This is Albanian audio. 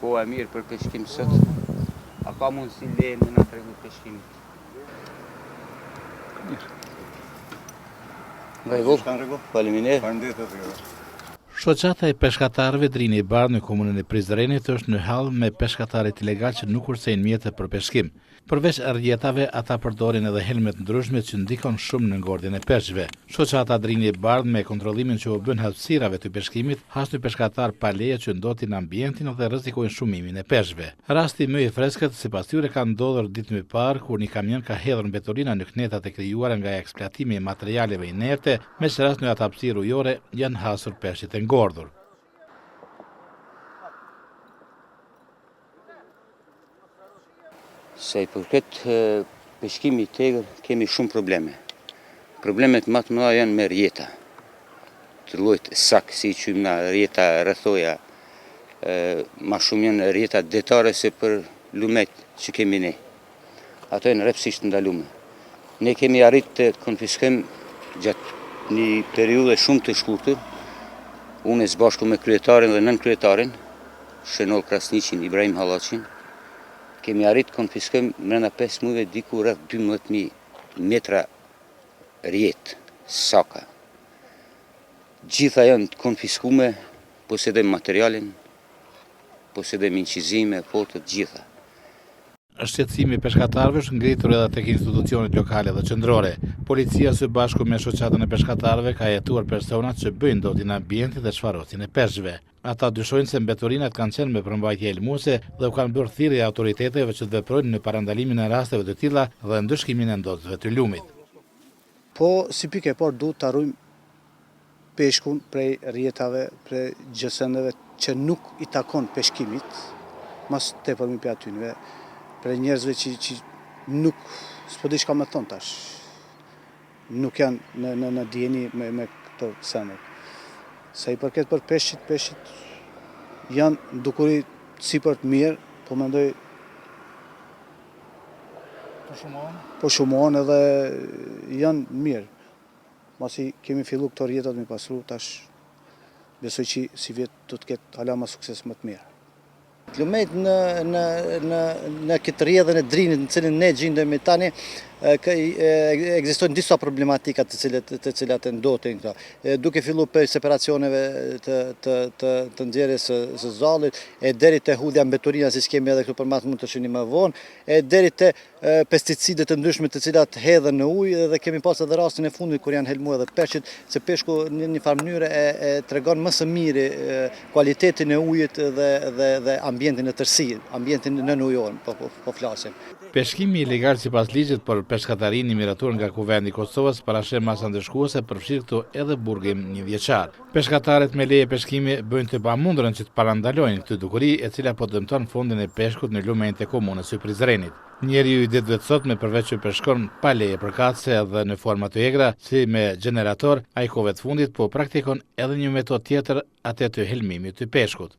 koha e mirë për peshkim sot. A ka mundësi leje me na tregu peshkimit? Mirë. Faleminderit. Shoqata e peshkatarëve Drini i Bardhë në komunën e Prizrenit është në hall me peshkatarët ilegal që nuk kursejnë mjete për peshkim. Përveç rrjetave, ata përdorin edhe helmet ndryshme që ndikon shumë në ngordhjen e peshqve. Shoqata Drini i Bardhë me kontrollimin që u bën hapësirave të peshkimit, hashtoi peshkatar pa leje që ndotin ambientin dhe rrezikojnë shumimin e peshqve. Rasti më i freskët sipas tyre ka ndodhur ditën e parë kur një kamion ka hedhur mbeturina në knetat e krijuara nga eksploatimi i materialeve inerte, me rast në atë hapësirë ujore janë hasur peshqit e ngordhur. Se i përket peshkimit të egër, kemi shumë probleme. Problemet më të mëdha janë me rjeta. Të llojit sak, si i quajmë na, rjeta rrethoja, ma shumë janë rjeta detare se për lumet që kemi ne. Ato janë rrepsisht ndalume. Ne kemi arrit të konfiskojmë gjatë një periudhe shumë të shkurtër, unë së bashku me kryetarin dhe nën kryetarin, Shenol Krasniqin, Ibrahim Hallaçin, kemi arrit të konfiskojmë mrena 5 muajve diku rreth 12.000 metra rjetë, saka. Gjitha janë të konfiskume, posedojmë materialin, posedojmë incizime, foto, gjitha. Shqetësimi i peshkatarëve është ngritur edhe tek institucionet lokale dhe qendrore. Policia së bashku me shoqatën e peshkatarëve ka hetuar personat që bëjnë ndotjen e ambientit dhe çfarosjen e peshqve. Ata dyshojnë se mbeturinat kanë qenë me përmbajtje helmuese dhe u kanë bërë thirrje autoriteteve që të veprojnë në parandalimin e rasteve të tilla dhe ndëshkimin e ndotësve të lumit. Po, si pikë e parë duhet të harrojmë peshkun prej rjetave, prej gjësendeve që nuk i takon peshkimit, mas tepërmi për atynve, prej njerëzve që nuk, s'po di çka me thonë tash, nuk janë në dijeni me këto sendet. Se i përket për peshqit janë dukuri sipër të mirë, po mendoj po shumohen edhe janë mirë. Masi kemi fillu këto rjetat me pasru, tash besoj që si vjet do të ketë hala ma sukses më të mirë. Lumet në këtë rrjedhën e Drinit në cilin ne gjendemi tani, ekzistojnë disa problematika të cilat ndoten këto. Duke fillu për separacioneve të nxjerrjes së zallit, e deri te hudhja mbeturina, si kemi edhe këtu përmas mund të shihni më vonë, e deri te pesticidet të ndryshme të cilat hedhen në ujë, dhe kemi pas edhe rastin e fundit kur janë helmuar edhe peshqit, se peshku në një farë mënyrë e tregon më së miri kualitetin e ujit dhe ambientin e tërësi, ambientin nënujor, po flasim. Peshkimi ilegal sipas ligjit për peshkatarinë i miratur nga Kuvendi i Kosovës parashën masa ndëshkuese përfshir këtu edhe burgim 1 vjeçar. Peshkatarët me leje peshkimi bëjnë të pamundurën që të parandalojnë këtë dukuri, e cila po dëmton fondin e peshkut në lumenjtë e komunës së Prizrenit. Njeriu i ditëve të sotme përveç që peshkon pa leje përkatëse edhe në forma të egra, si me gjenerator, ai kohëve të fundit po praktikon edhe një metodë tjetër, atë të helmimit të peshkut.